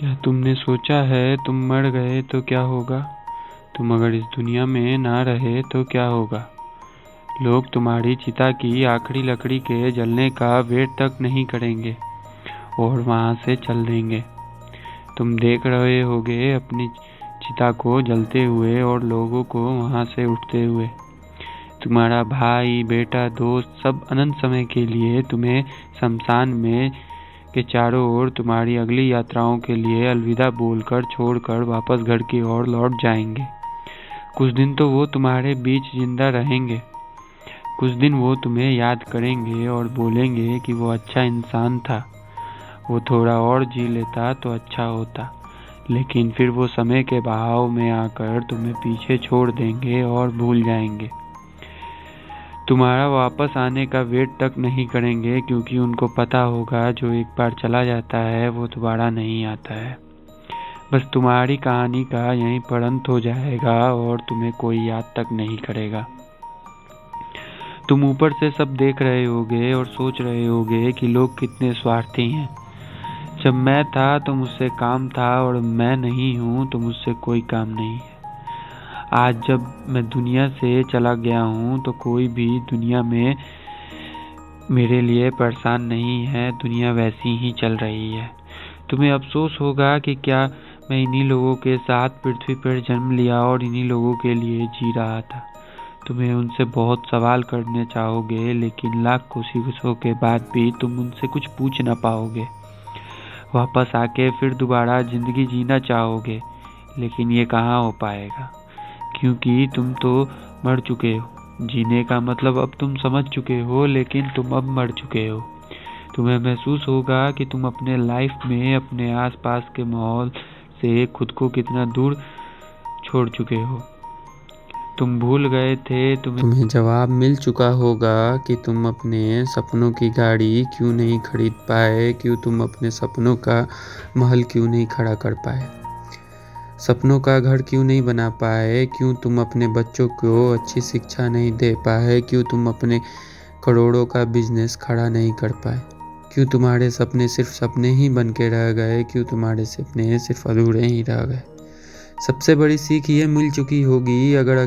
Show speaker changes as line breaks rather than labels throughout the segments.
क्या तुमने सोचा है तुम मर गए तो क्या होगा? तुम अगर इस दुनिया में ना रहे तो क्या होगा? लोग तुम्हारी चिता की आखिरी लकड़ी के जलने का वेट तक नहीं करेंगे और वहां से चल देंगे। तुम देख रहे होगे अपनी चिता को जलते हुए और लोगों को वहां से उठते हुए। तुम्हारा भाई, बेटा, दोस्त सब अनंत समय के लिए तुम्हें शमशान में के चारों ओर तुम्हारी अगली यात्राओं के लिए अलविदा बोलकर छोड़कर वापस घर की ओर लौट जाएंगे। कुछ दिन तो वो तुम्हारे बीच जिंदा रहेंगे। कुछ दिन वो तुम्हें याद करेंगे और बोलेंगे कि वो अच्छा इंसान था, वो थोड़ा और जी लेता तो अच्छा होता। लेकिन फिर वो समय के बहाव में आकर तुम्हें पीछे छोड़ देंगे और भूल जाएंगे। तुम्हारा वापस आने का वेट तक नहीं करेंगे, क्योंकि उनको पता होगा जो एक बार चला जाता है वो दोबारा नहीं आता है। बस तुम्हारी कहानी का यहीं पर अंत हो जाएगा और तुम्हें कोई याद तक नहीं करेगा। तुम ऊपर से सब देख रहे होगे और सोच रहे होगे कि लोग कितने स्वार्थी हैं। जब मैं था तो मुझसे काम था और मैं नहीं हूँ तो मुझसे कोई काम नहीं है। आज जब मैं दुनिया से चला गया हूँ तो कोई भी दुनिया में मेरे लिए परेशान नहीं है। दुनिया वैसी ही चल रही है। तुम्हें अफसोस होगा कि क्या मैं इन्हीं लोगों के साथ पृथ्वी पर जन्म लिया और इन्हीं लोगों के लिए जी रहा था। तुम्हें उनसे बहुत सवाल करने चाहोगे, लेकिन लाख कोशिशों के बाद भी तुम उनसे कुछ पूछ ना पाओगे। वापस आके फिर दोबारा जिंदगी जीना चाहोगे, लेकिन ये कहाँ हो पाएगा, क्योंकि तुम तो मर चुके हो। जीने का मतलब अब तुम समझ चुके हो, लेकिन तुम अब मर चुके हो। तुम्हें महसूस होगा कि तुम अपने लाइफ में अपने आसपास के माहौल से खुद को कितना दूर छोड़ चुके हो। तुम भूल गए थे, तुम्हें जवाब मिल चुका होगा कि तुम अपने सपनों की गाड़ी क्यों नहीं खरीद पाए, क्यों तुम अपने सपनों का महल क्यों नहीं खड़ा कर पाए, सपनों का घर क्यों नहीं बना पाए, क्यों तुम अपने बच्चों को अच्छी शिक्षा नहीं दे पाए, क्यों तुम अपने करोड़ों का बिजनेस खड़ा नहीं कर पाए, क्यों तुम्हारे सपने सिर्फ सपने ही बन के रह गए, क्यों तुम्हारे सपने सिर्फ अधूरे ही रह गए। सबसे बड़ी सीख ये मिल चुकी होगी, अगर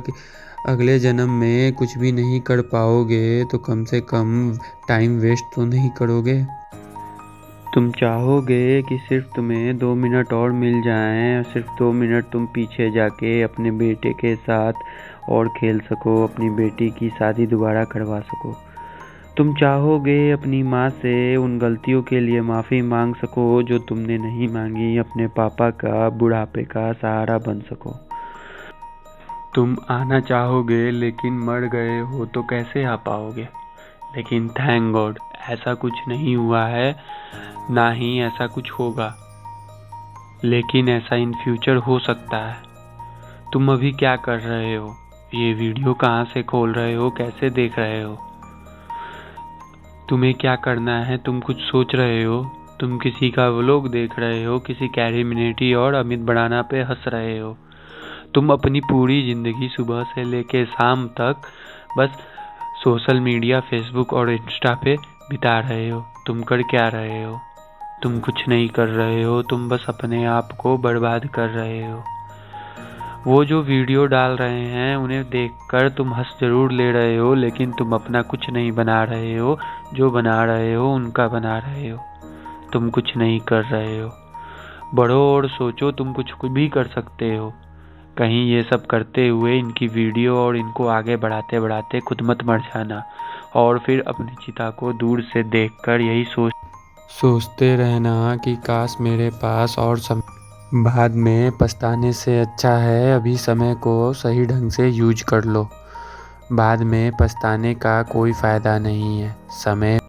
अगले जन्म में कुछ भी नहीं कर पाओगे तो कम से कम टाइम वेस्ट तो नहीं करोगे। तुम चाहोगे कि सिर्फ तुम्हें 2 मिनट और मिल जाएं, सिर्फ 2 मिनट तुम पीछे जाके अपने बेटे के साथ और खेल सको, अपनी बेटी की शादी दोबारा करवा सको। तुम चाहोगे अपनी माँ से उन गलतियों के लिए माफ़ी मांग सको जो तुमने नहीं मांगी, अपने पापा का बुढ़ापे का सहारा बन सको। तुम आना चाहोगे, लेकिन मर गए हो तो कैसे आ पाओगे। लेकिन थैंक गॉड ऐसा कुछ नहीं हुआ है, ना ही ऐसा कुछ होगा। लेकिन ऐसा इन फ्यूचर हो सकता है। तुम अभी क्या कर रहे हो, ये वीडियो कहाँ से खोल रहे हो, कैसे देख रहे हो, तुम्हें क्या करना है, तुम कुछ सोच रहे हो, तुम किसी का व्लॉग देख रहे हो, किसी कैरी मिनेटी और अमित बढ़ाना पे हंस रहे हो। तुम अपनी पूरी ज़िंदगी सुबह से लेके शाम तक बस सोशल मीडिया, फेसबुक और इंस्टा पे बिता रहे हो। तुम कर क्या रहे हो? तुम कुछ नहीं कर रहे हो, तुम बस अपने आप को बर्बाद कर रहे हो। वो जो वीडियो डाल रहे हैं उन्हें देखकर तुम हंस जरूर ले रहे हो, लेकिन तुम अपना कुछ नहीं बना रहे हो। जो बना रहे हो उनका बना रहे हो। तुम कुछ नहीं कर रहे हो। बढ़ो और सोचो, तुम कुछ भी कर सकते हो। कहीं ये सब करते हुए इनकी वीडियो और इनको आगे बढ़ाते बढ़ाते खुद मत मर जाना और फिर अपनी चिता को दूर से देखकर यही सोचते रहना कि काश मेरे पास और समय। बाद में पछताने से अच्छा है अभी समय को सही ढंग से यूज कर लो। बाद में पछताने का कोई फायदा नहीं है। समय